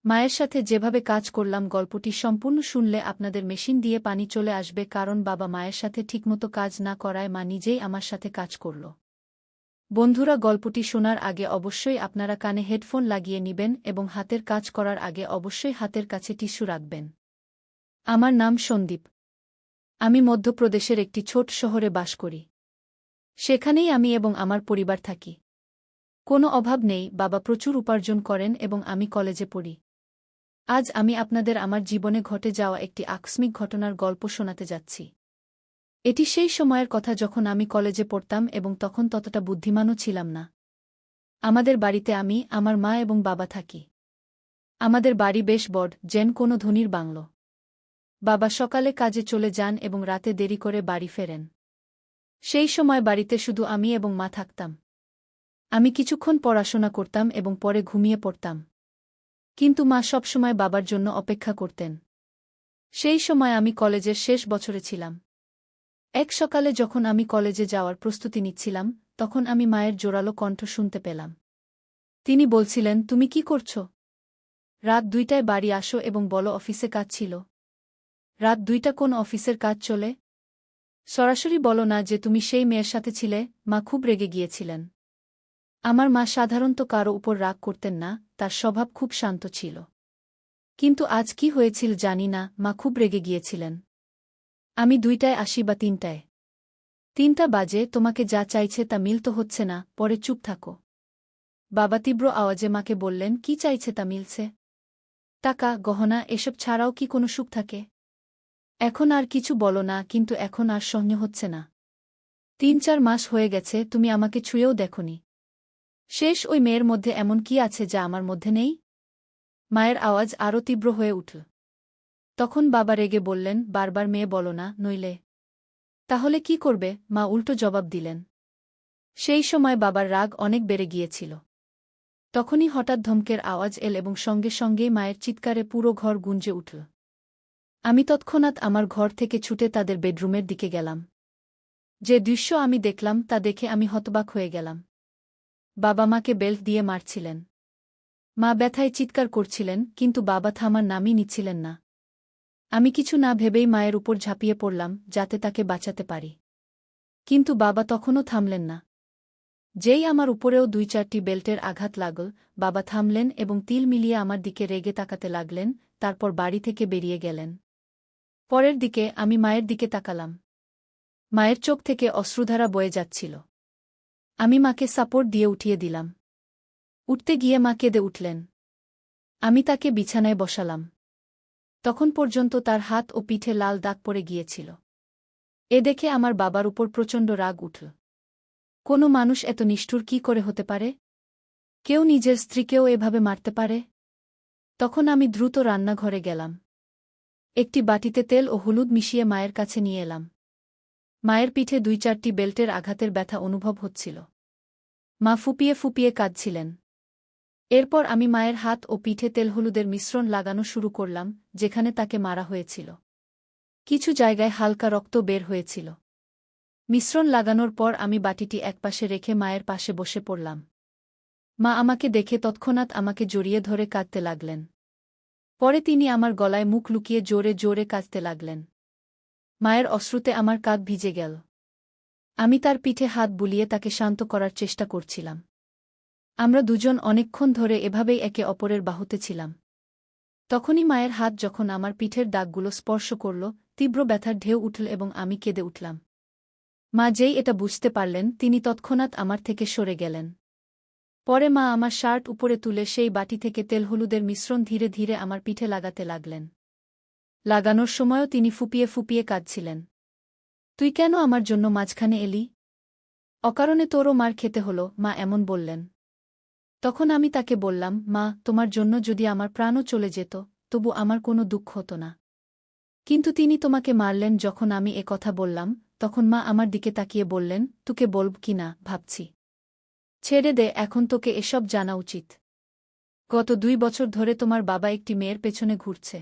মায়ের সাথে যেভাবে কাজ করলাম গল্পটি সম্পূর্ণ শুনলে আপনাদের মেশিন দিয়ে পানি চলে আসবে, কারণ বাবা মায়ের সাথে ঠিকমতো কাজ না করায় মা নিজেই আমার সাথে কাজ করল। বন্ধুরা, গল্পটি শোনার আগে অবশ্যই আপনারা কানে হেডফোন লাগিয়ে নিবেন এবং হাতের কাজ করার আগে অবশ্যই হাতের কাছে টিস্যু রাখবেন। আমার নাম সন্দীপ। আমি মধ্যপ্রদেশের একটি ছোট শহরে বাস করি। সেখানেই আমি এবং আমার পরিবার থাকি। কোনো অভাব নেই, বাবা প্রচুর উপার্জন করেন এবং আমি কলেজে পড়ি। আজ আমি আপনাদের আমার জীবনে ঘটে যাওয়া একটি আকস্মিক ঘটনার গল্প শোনাতে যাচ্ছি। এটি সেই সময়ের কথা যখন আমি কলেজে পড়তাম এবং তখন ততটা বুদ্ধিমানও ছিলাম না। আমাদের বাড়িতে আমি, আমার মা এবং বাবা থাকি। আমাদের বাড়ি বেশ বড়, যেন কোনো ধনীর বাংলো। বাবা সকালে কাজে চলে যান এবং রাতে দেরি করে বাড়ি ফেরেন। সেই সময় বাড়িতে শুধু আমি এবং মা থাকতাম। আমি কিছুক্ষণ পড়াশোনা করতাম এবং পরে ঘুমিয়ে পড়তাম। কিন্তু মা সবসময় বাবার জন্য অপেক্ষা করতেন। সেই সময় আমি কলেজের শেষ বছরে ছিলাম। এক সকালে যখন আমি কলেজে যাওয়ার প্রস্তুতি নিচ্ছিলাম, তখন আমি মায়ের জোরালো কণ্ঠ শুনতে পেলাম। তিনি বলছিলেন, তুমি কি করছ? রাত 2টায় বাড়ি আসো এবং বলো অফিসে কাজ ছিল। রাত 2টা কোন অফিসের কাজ চলে? সরাসরি বলো না যে তুমি সেই মেয়ের সাথে ছিলে। মা খুব রেগে গিয়েছিলেন। আমার মা সাধারণত কারো উপর রাগ করতেন না, তার স্বভাব খুব শান্ত ছিল। কিন্তু আজ কি হয়েছিল জানি না, মা খুব রেগে গিয়েছিলেন। আমি 2টায় আসি বা 3টায়? 3টা বাজে, তোমাকে যা চাইছে তা মিলতে হচ্ছে না, পরে চুপ থাকো। বাবা তীব্র আওয়াজে মাকে বললেন, কি চাইছে তা মিলছে? টাকা, গহনা, এসব ছাড়াও কি কোনো সুখ থাকে? এখন আর কিছু বলো না, কিন্তু এখন আর সহ্য হচ্ছে না। 3-4 মাস হয়ে গেছে, তুমি আমাকে ছুঁয়েও দেখোনি। শেষ ওই মেয়ের মধ্যে এমন কি আছে যা আমার মধ্যে নেই? মায়ের আওয়াজ আরও তীব্র হয়ে উঠল। তখন বাবা রেগে বললেন, বারবার মেয়ে বলো না, নইলে। তাহলে কি করবে? মা উল্টো জবাব দিলেন। সেই সময় বাবার রাগ অনেক বেড়ে গিয়েছিল। তখনই হঠাৎ ধমকের আওয়াজ এল এবং সঙ্গে সঙ্গেই মায়ের চিৎকারে পুরো ঘর গুঞ্জে উঠল। আমি তৎক্ষণাৎ আমার ঘর থেকে ছুটে তাদের বেডরুমের দিকে গেলাম। যে দৃশ্য আমি দেখলাম তা দেখে আমি হতবাক হয়ে গেলাম। বাবা মাকে বেল্ট দিয়ে মারছিলেন। মা ব্যথায় চিৎকার করছিলেন, কিন্তু বাবা থামার নামই নিচ্ছিলেন না। আমি কিছু না ভেবেই মায়ের উপর ঝাঁপিয়ে পড়লাম, যাতে তাকে বাঁচাতে পারি। কিন্তু বাবা তখনও থামলেন না। যেই আমার উপরেও 2-4টি বেল্টের আঘাত লাগল, বাবা থামলেন এবং তিল মিলিয়ে আমার দিকে রেগে তাকাতে লাগলেন, তারপর বাড়ি থেকে বেরিয়ে গেলেন। পরের দিকে আমি মায়ের দিকে তাকালাম। মায়ের চোখ থেকে অশ্রুধারা বয়ে যাচ্ছিল। আমি মাকে সাপোর্ট দিয়ে উঠিয়ে দিলাম। উঠতে গিয়ে মা কেঁদে উঠলেন। আমি তাকে বিছানায় বসালাম। তখন পর্যন্ত তার হাত ও পিঠে লাল দাগ পড়ে গিয়েছিল। এ দেখে আমার বাবার উপর প্রচণ্ড রাগ উঠল। কোনো মানুষ এত নিষ্ঠুর কি করে হতে পারে? কেউ নিজের স্ত্রীকেও এভাবে মারতে পারে? তখন আমি দ্রুত রান্নাঘরে গেলাম। একটি বাটিতে তেল ও হলুদ মিশিয়ে মায়ের কাছে নিয়ে এলাম। মায়ের পিঠে 2-4টি বেল্টের আঘাতের ব্যথা অনুভব হচ্ছিল। মা ফুপিয়ে ফুপিয়ে কাঁদছিলেন। এরপর আমি মায়ের হাত ও পিঠে তেল হলুদের মিশ্রণ লাগানো শুরু করলাম, যেখানে তাকে মারা হয়েছিল। কিছু জায়গায় হালকা রক্ত বের হয়েছিল। মিশ্রণ লাগানোর পর আমি বাটিটি একপাশে রেখে মায়ের পাশে বসে পড়লাম। মা আমাকে দেখে তৎক্ষণাৎ আমাকে জড়িয়ে ধরে কাঁদতে লাগলেন। পরে তিনি আমার গলায় মুখ লুকিয়ে জোরে জোরে কাঁদতে লাগলেন। মায়ের অশ্রুতে আমার কাঁধ ভিজে গেল। আমি তার পিঠে হাত বুলিয়ে তাকে শান্ত করার চেষ্টা করছিলাম। আমরা দুজন অনেকক্ষণ ধরে এভাবেই একে অপরের বাহুতে ছিলাম। তখনই মায়ের হাত যখন আমার পিঠের দাগগুলো স্পর্শ করল, তীব্র ব্যথার ঢেউ উঠল এবং আমি কেঁদে উঠলাম। মা যেই এটা বুঝতে পারলেন, তিনি তৎক্ষণাৎ আমার থেকে সরে গেলেন। পরে মা আমার শার্ট উপরে তুলে সেই বাটি থেকে তেল হলুদের মিশ্রণ ধীরে ধীরে আমার পিঠে লাগাতে লাগলেন। লাগানোর সময়ও তিনি ফুপিয়ে ফুপিয়ে কাঁদছিলেন। তুই কেন আমার জন্য মাঝখানে এলি? অকারণে তোরও মার খেতে হলো, মা এমন বললেন। তখন আমি তাকে বললাম, মা, তোমার জন্য যদি আমার প্রাণও চলে যেত, তবু আমার কোনো দুঃখ হতো না। কিন্তু তিনি তোমাকে মারলেন। যখন আমি এ কথা বললাম, তখন মা আমার দিকে তাকিয়ে বললেন, তোকে বলব কি না ভাবছি। ছেড়ে দে, এখন তোকে এসব জানা উচিত। গত 2 বছর ধরে তোমার বাবা একটি মেয়ের পেছনে ঘুরছে।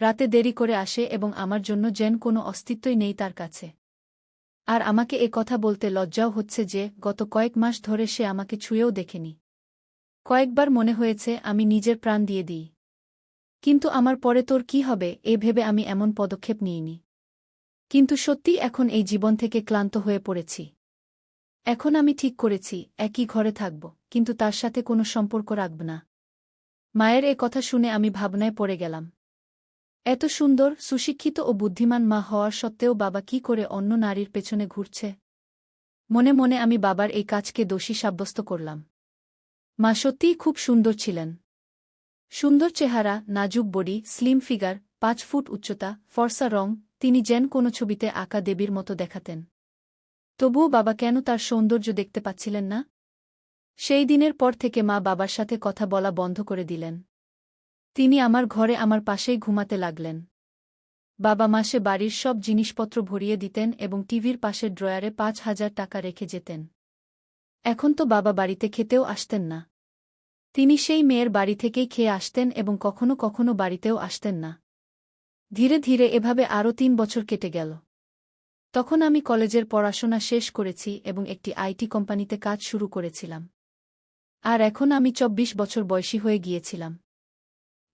রাতে দেরি করে আসে এবং আমার জন্য যেন কোনো অস্তিত্বই নেই তার কাছে। আর আমাকে এ কথা বলতে লজ্জাও হচ্ছে যে গত কয়েক মাস ধরে সে আমাকে ছুঁয়েও দেখেনি। কয়েকবার মনে হয়েছে আমি নিজের প্রাণ দিয়ে দিই। কিন্তু আমার পরে তোর কি হবে এ ভেবে আমি এমন পদক্ষেপ নিইনি। কিন্তু সত্যি এখন এই জীবন থেকে ক্লান্ত হয়ে পড়েছি। এখন আমি ঠিক করেছি একই ঘরে থাকব, কিন্তু তার সাথে কোনো সম্পর্ক রাখব না। মায়ের এ কথা শুনে আমি ভাবনায় পড়ে গেলাম। এত সুন্দর, সুশিক্ষিত ও বুদ্ধিমান মা হওয়ার সত্ত্বেও বাবা কি করে অন্য নারীর পেছনে ঘুরছে। মনে মনে আমি বাবার এই কাজকে দোষী সাব্যস্ত করলাম। মা সত্যিই খুব সুন্দর ছিলেন। সুন্দর চেহারা, নাজুক বডি, স্লিম ফিগার, 5 ফুট উচ্চতা, ফর্সা রং, তিনি যেন কোনো ছবিতে আঁকা দেবীর মতো দেখাতেন। তবুও বাবা কেন তার সৌন্দর্য দেখতে পাচ্ছিলেন না? সেই দিনের পর থেকে মা বাবার সাথে কথা বলা বন্ধ করে দিলেন। তিনি আমার ঘরে আমার পাশেই ঘুমাতে লাগলেন। বাবা মাসে বাড়ির সব জিনিসপত্র ভরিয়ে দিতেন এবং টিভির পাশের ড্রয়ারে 5,000 টাকা রেখে যেতেন। এখন তো বাবা বাড়িতে খেতেও আসতেন না। তিনি সেই মেয়ের বাড়ি থেকেই খেয়ে আসতেন এবং কখনো কখনো বাড়িতেও আসতেন না। ধীরে ধীরে এভাবে আরও 3 বছর কেটে গেল। তখন আমি কলেজের পড়াশোনা শেষ করেছি এবং একটি আইটি কোম্পানিতে কাজ শুরু করেছিলাম। আর এখন আমি 24 বছর বয়সী হয়ে গিয়েছিলাম।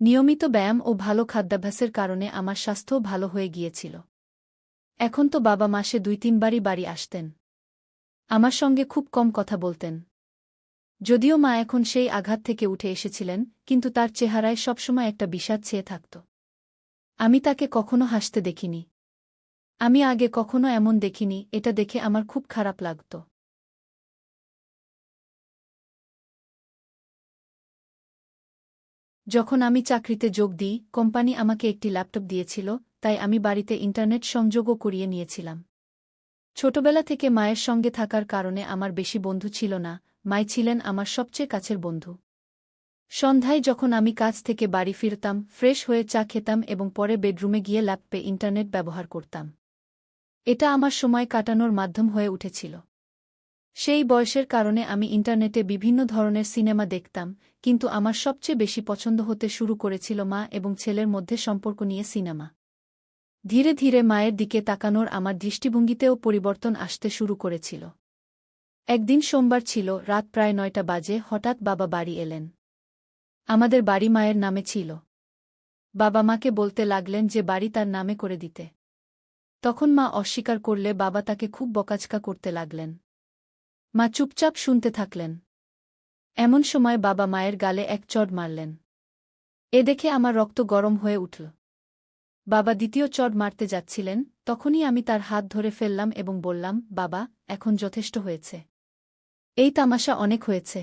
নিয়মিত ব্যায়াম ও ভালো খাদ্যাভ্যাসের কারণে আমার স্বাস্থ্যও ভালো হয়ে গিয়েছিল। এখন তো বাবা মাসে 2-3 বারই বাড়ি আসতেন। আমার সঙ্গে খুব কম কথা বলতেন। যদিও মা এখন সেই আঘাত থেকে উঠে এসেছিলেন, কিন্তু তার চেহারায় সবসময় একটা বিষাদ ছেয়ে থাকত। আমি তাকে কখনো হাসতে দেখিনি। আমি আগে কখনো এমন দেখিনি, এটা দেখে আমার খুব খারাপ লাগত। যখন আমি চাকরিতে যোগ দিই, কোম্পানি আমাকে একটি ল্যাপটপ দিয়েছিল, তাই আমি বাড়িতে ইন্টারনেট সংযোগও করিয়ে নিয়েছিলাম। ছোটবেলা থেকে মায়ের সঙ্গে থাকার কারণে আমার বেশি বন্ধু ছিল না, মাই ছিলেন আমার সবচেয়ে কাছের বন্ধু। সন্ধ্যায় যখন আমি কাজ থেকে বাড়ি ফিরতাম, ফ্রেশ হয়ে চা খেতাম এবং পরে বেডরুমে গিয়ে ল্যাপটপে ইন্টারনেট ব্যবহার করতাম। এটা আমার সময় কাটানোর মাধ্যম হয়ে উঠেছিল। সেই বয়সের কারণে আমি ইন্টারনেটে বিভিন্ন ধরনের সিনেমা দেখতাম, কিন্তু আমার সবচেয়ে বেশি পছন্দ হতে শুরু করেছিল মা এবং ছেলের মধ্যে সম্পর্ক নিয়ে সিনেমা। ধীরে ধীরে মায়ের দিকে তাকানোর আমার দৃষ্টিভঙ্গিতেও পরিবর্তন আসতে শুরু করেছিল। একদিন সোমবার ছিল, রাত প্রায় 9টা বাজে, হঠাৎ বাবা বাড়ি এলেন। আমাদের বাড়ি মায়ের নামে ছিল। বাবা মাকে বলতে লাগলেন যে বাড়ি তার নামে করে দিতে। তখন মা অস্বীকার করলে বাবা তাকে খুব বকাঝকা করতে লাগলেন। মা চুপচাপ শুনতে থাকলেন। এমন সময় বাবা মায়ের গালে এক চড় মারলেন। এ দেখে আমার রক্ত গরম হয়ে উঠল। বাবা দ্বিতীয় চড় মারতে যাচ্ছিলেন, তখনই আমি তার হাত ধরে ফেললাম এবং বললাম, বাবা, এখন যথেষ্ট হয়েছে। এই তামাশা অনেক হয়েছে।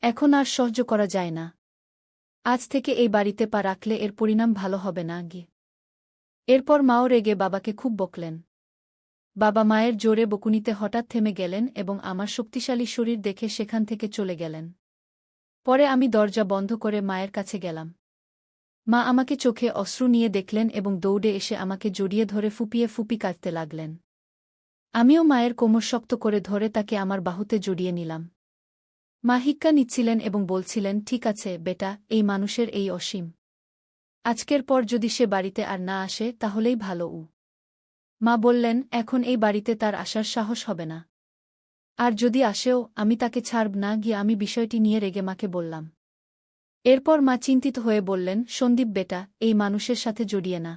এখন আর সহ্য করা যায় না। আজ থেকে এই বাড়িতে পা রাখলে এর পরিণাম ভালো হবে না গি। এরপর মাও রেগে বাবাকে খুব বকলেন। বাবা মায়ের জোরে বকুনিতে হঠাৎ থেমে গেলেন এবং আমার শক্তিশালী শরীর দেখে সেখান থেকে চলে গেলেন। পরে আমি দরজা বন্ধ করে মায়ের কাছে গেলাম। মা আমাকে চোখে অশ্রু নিয়ে দেখলেন এবং দৌড়ে এসে আমাকে জড়িয়ে ধরে ফুপিয়ে ফুপি কাঁদতে লাগলেন। আমিও মায়ের কোমর শক্ত করে ধরে তাকে আমার বাহুতে জড়িয়ে নিলাম। মা হিক্কা নিচ্ছিলেন এবং বলছিলেন, ঠিক আছে বেটা, এই মানুষের এই অসীম। আজকের পর যদি সে বাড়িতে আর না আসে তাহলেই ভালো। মা বললেন, এখন এই বাড়িতে তার আসার সাহস হবে না। আর যদি আসেও, আমি তাকে ছাড়ব না গিয়ে আমি বিষয়টি নিয়ে রেগে মাকে বললাম। এরপর মা চিন্তিত হয়ে বললেন, সন্দীপ বেটা, এই মানুষের সাথে জড়িয়ে না।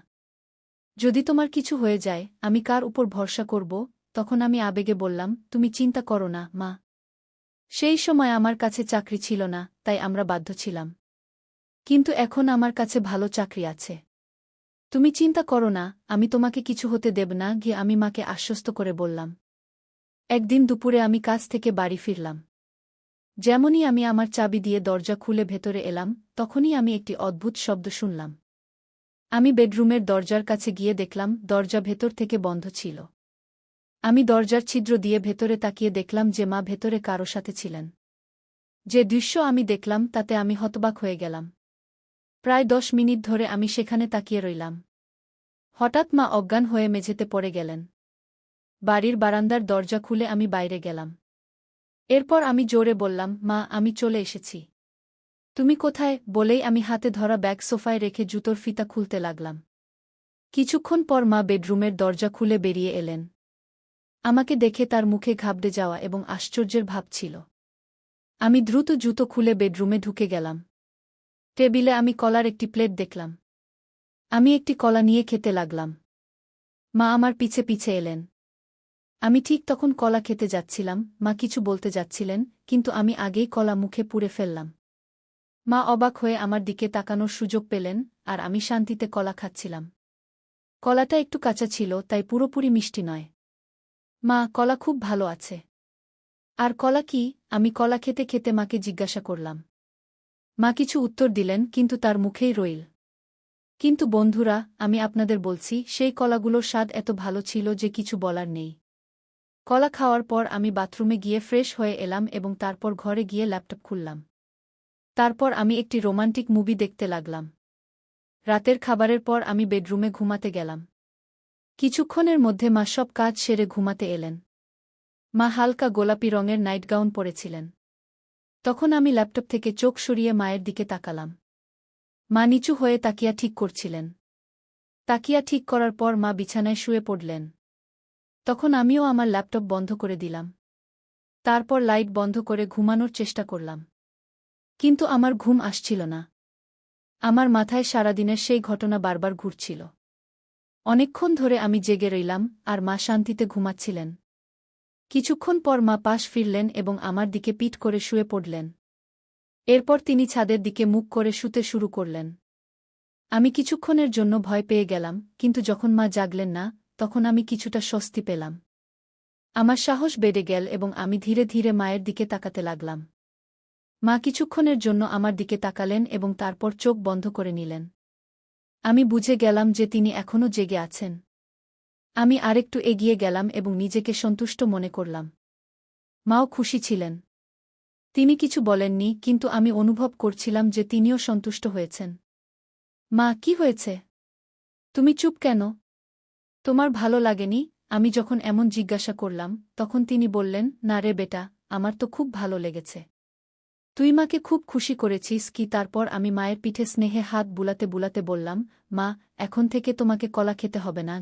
যদি তোমার কিছু হয়ে যায়, আমি কার উপর ভরসা করব? তখন আমি আবেগে বললাম, তুমি চিন্তা করো না মা। সেই সময় আমার কাছে চাকরি ছিল না, তাই আমরা বাধ্য ছিলাম। কিন্তু এখন আমার কাছে ভালো চাকরি আছে। তুমি চিন্তা করো না, আমি তোমাকে কিছু হতে দেব না গিয়ে আমি মাকে আশ্বস্ত করে বললাম। একদিন দুপুরে আমি কাজ থেকে বাড়ি ফিরলাম। যেমনই আমি আমার চাবি দিয়ে দরজা খুলে ভেতরে এলাম, তখনই আমি একটি অদ্ভুত শব্দ শুনলাম। আমি বেডরুমের দরজার কাছে গিয়ে দেখলাম দরজা ভেতর থেকে বন্ধ ছিল। আমি দরজার ছিদ্র দিয়ে ভেতরে তাকিয়ে দেখলাম যে মা ভেতরে কারো সাথে ছিলেন। যে দৃশ্য আমি দেখলাম তাতে আমি হতবাক হয়ে গেলাম। প্রায় 10 মিনিট ধরে আমি সেখানে তাকিয়ে রইলাম। হঠাৎ মা অজ্ঞান হয়ে মেঝেতে পড়ে গেলেন। বাড়ির বারান্দার দরজা খুলে আমি বাইরে গেলাম। এরপর আমি জোরে বললাম, মা, আমি চলে এসেছি। তুমি কোথায়? বলেই আমি হাতে ধরা ব্যাগ সোফায় রেখে জুতোর ফিতা খুলতে লাগলাম। কিছুক্ষণ পর মা বেডরুমের দরজা খুলে বেরিয়ে এলেন। আমাকে দেখে তার মুখে ঘাবড়ে যাওয়া এবং আশ্চর্যের ভাব ছিল। আমি দ্রুত জুতো খুলে বেডরুমে ঢুকে গেলাম। টেবিলে আমি কলার একটি প্লেট দেখলাম। আমি একটি কলা নিয়ে খেতে লাগলাম। মা আমার পিছে পিছে এলেন। আমি ঠিক তখন কলা খেতে যাচ্ছিলাম, মা কিছু বলতে যাচ্ছিলেন, কিন্তু আমি আগেই কলা মুখে পুরে ফেললাম। মা অবাক হয়ে আমার দিকে তাকানোর সুযোগ পেলেন, আর আমি শান্তিতে কলা খাচ্ছিলাম। কলাটা একটু কাঁচা ছিল, তাই পুরোপুরি মিষ্টি নয়। মা, কলা খুব ভালো আছে। আর কলা কি? আমি কলা খেতে খেতে মাকে জিজ্ঞাসা করলাম। মা কিছু উত্তর দিলেন, কিন্তু তার মুখেই রইল। কিন্তু বন্ধুরা, আমি আপনাদের বলছি, সেই কলাগুলোর স্বাদ এত ভালো ছিল যে কিছু বলার নেই। কলা খাওয়ার পর আমি বাথরুমে গিয়ে ফ্রেশ হয়ে এলাম এবং তারপর ঘরে গিয়ে ল্যাপটপ খুললাম। তারপর আমি একটি রোমান্টিক মুভি দেখতে লাগলাম। রাতের খাবারের পর আমি বেডরুমে ঘুমাতে গেলাম। কিছুক্ষণের মধ্যে মা সব কাজ সেরে ঘুমাতে এলেন। মা হালকা গোলাপি রঙের নাইট গাউন পরেছিলেন। তখন আমি ল্যাপটপ থেকে চোখ সরিয়ে মায়ের দিকে তাকালাম। মা নিচু হয়ে তাকিয়া ঠিক করছিলেন। তাকিয়া ঠিক করার পর মা বিছানায় শুয়ে পড়লেন। তখন আমিও আমার ল্যাপটপ বন্ধ করে দিলাম। তারপর লাইট বন্ধ করে ঘুমানোর চেষ্টা করলাম। কিন্তু আমার ঘুম আসছিল না। আমার মাথায় সারাদিনের সেই ঘটনা বারবার ঘুরছিল। অনেকক্ষণ ধরে আমি জেগে রইলাম, আর মা শান্তিতে ঘুমাচ্ছিলেন। কিছুক্ষণ পর মা পাশ ফিরলেন এবং আমার দিকে পিঠ করে শুয়ে পড়লেন। এরপর তিনি ছাদের দিকে মুখ করে শুতে শুরু করলেন। আমি কিছুক্ষণের জন্য ভয় পেয়ে গেলাম, কিন্তু যখন মা জাগলেন না, তখন আমি কিছুটা স্বস্তি পেলাম। আমার সাহস বেড়ে গেল এবং আমি ধীরে ধীরে মায়ের দিকে তাকাতে লাগলাম। মা কিছুক্ষণের জন্য আমার দিকে তাকালেন এবং তারপর চোখ বন্ধ করে নিলেন। আমি বুঝে গেলাম যে তিনি এখনও জেগে আছেন। আমি আরেকটু এগিয়ে গেলাম এবং নিজেকে সন্তুষ্ট মনে করলাম। মাও খুশি ছিলেন। তিনি কিছু বলেননি, কিন্তু আমি অনুভব করছিলাম যে তিনিও সন্তুষ্ট হয়েছেন। মা, কি হয়েছে? তুমি চুপ কেন? তোমার ভালো লাগেনি? আমি যখন এমন জিজ্ঞাসা করলাম, তখন তিনি বললেন, না রে বেটা, আমার তো খুব ভালো লেগেছে। তুই মাকে খুব খুশি করেছিস কি? তারপর আমি মায়ের পিঠে স্নেহে হাত বুলাতে বুলাতে বললাম, মা, এখন থেকে তোমাকে কলা খেতে হবে না।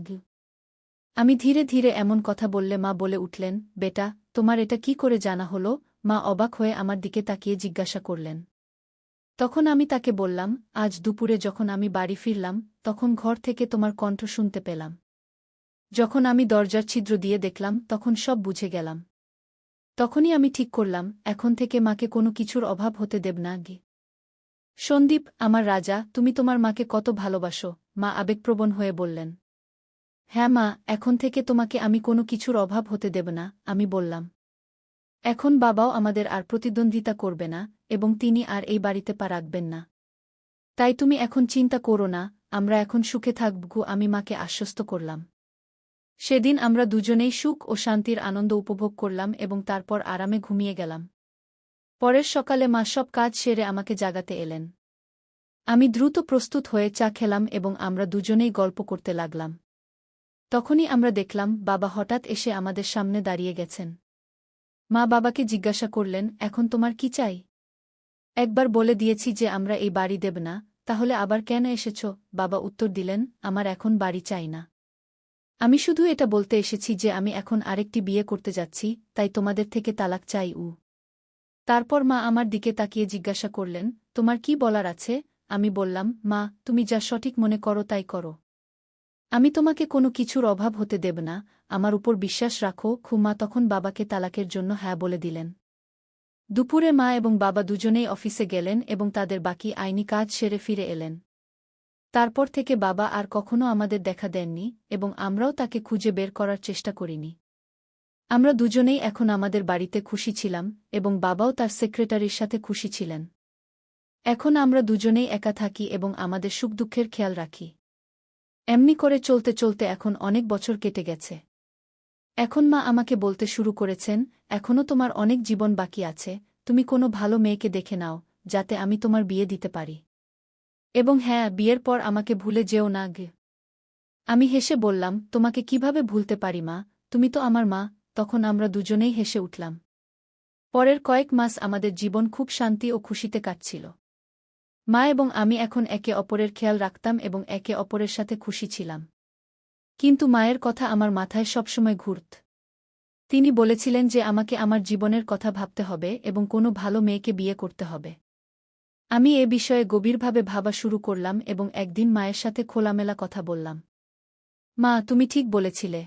আমি ধীরে ধীরে এমন কথা বললে মা বলে উঠলেন, বেটা, তোমার এটা কি করে জানা হলো? মা অবাক হয়ে আমার দিকে তাকিয়ে জিজ্ঞাসা করলেন। তখন আমি তাকে বললাম, আজ দুপুরে যখন আমি বাড়ি ফিরলাম, তখন ঘর থেকে তোমার কণ্ঠ শুনতে পেলাম। যখন আমি দরজার ছিদ্র দিয়ে দেখলাম, তখন সব বুঝে গেলাম। তখনই আমি ঠিক করলাম, এখন থেকে মাকে কোনো কিছুর অভাব হতে দেব না। সন্দীপ, আমার রাজা, তুমি তোমার মাকে কত ভালোবাসো? মা আবেগপ্রবণ হয়ে বললেন। হ্যাঁ মা, এখন থেকে তোমাকে আমি কোনো কিছুর অভাব হতে দেব না, আমি বললাম। এখন বাবাও আমাদের আর প্রতিদ্বন্দ্বিতা করবে না, এবং তিনি আর এই বাড়িতে পা রাখবেন না। তাই তুমি এখন চিন্তা করো না, আমরা এখন সুখে থাকব, আমি মাকে আশ্বস্ত করলাম। সেদিন আমরা দুজনেই সুখ ও শান্তির আনন্দ উপভোগ করলাম এবং তারপর আরামে ঘুমিয়ে গেলাম। পরের সকালে মা সব কাজ সেরে আমাকে জাগাতে এলেন। আমি দ্রুত প্রস্তুত হয়ে চা খেলাম এবং আমরা দুজনেই গল্প করতে লাগলাম। তখনই আমরা দেখলাম, বাবা হঠাৎ এসে আমাদের সামনে দাঁড়িয়ে গেছেন। মা বাবাকে জিজ্ঞাসা করলেন, এখন তোমার কি চাই? একবার বলে দিয়েছি যে আমরা এই বাড়ি দেব না, তাহলে আবার কেন এসেছ? বাবা উত্তর দিলেন, আমার এখন বাড়ি চাই না। আমি শুধু এটা বলতে এসেছি যে আমি এখন আরেকটি বিয়ে করতে যাচ্ছি, তাই তোমাদের থেকে তালাক চাই। তারপর মা আমার দিকে তাকিয়ে জিজ্ঞাসা করলেন, তোমার কি বলার আছে? আমি বললাম, মা, তুমি যা সঠিক মনে করো তাই করো। আমি তোমাকে কোনো কিছুর অভাব হতে দেব না, আমার উপর বিশ্বাস রাখো। মা তখন বাবাকে তালাকের জন্য হ্যাঁ বলে দিলেন। দুপুরে মা এবং বাবা দুজনেই অফিসে গেলেন এবং তাদের বাকি আইনি কাজ সেরে ফিরে এলেন। তারপর থেকে বাবা আর কখনো আমাদের দেখা দেননি এবং আমরাও তাকে খুঁজে বের করার চেষ্টা করিনি। আমরা দুজনেই এখন আমাদের বাড়িতে খুশি ছিলাম এবং বাবাও তার সেক্রেটারির সাথে খুশি ছিলেন। এখন আমরা দুজনেই একা থাকি এবং আমাদের সুখ দুঃখের খেয়াল রাখি। এমনি করে চলতে চলতে এখন অনেক বছর কেটে গেছে। এখন মা আমাকে বলতে শুরু করেছেন, এখনও তোমার অনেক জীবন বাকি আছে, তুমি কোনো ভালো মেয়েকে দেখে নাও, যাতে আমি তোমার বিয়ে দিতে পারি। এবং হ্যাঁ, বিয়ের পর আমাকে ভুলে যেও না। আমি হেসে বললাম, তোমাকে কিভাবে ভুলতে পারি মা, তুমি তো আমার মা। তখন আমরা দুজনেই হেসে উঠলাম। পরের কয়েক মাস আমাদের জীবন খুব শান্তি ও খুশিতে কাটছিল। মা এবং আমি এখন একে অপরের খেয়াল রাখতাম এবং একে অপরের সাথে খুশি ছিলাম। কিন্তু মায়ের কথা আমার মাথায় সবসময় ঘুরত। তিনি বলেছিলেন যে আমাকে আমার জীবনের কথা ভাবতে হবে এবং কোনো ভালো মেয়েকে বিয়ে করতে হবে। আমি এ বিষয়ে গভীরভাবে ভাবা শুরু করলাম এবং একদিন মায়ের সাথে খোলামেলা কথা বললাম। মা, তুমি ঠিক বলেছিলে।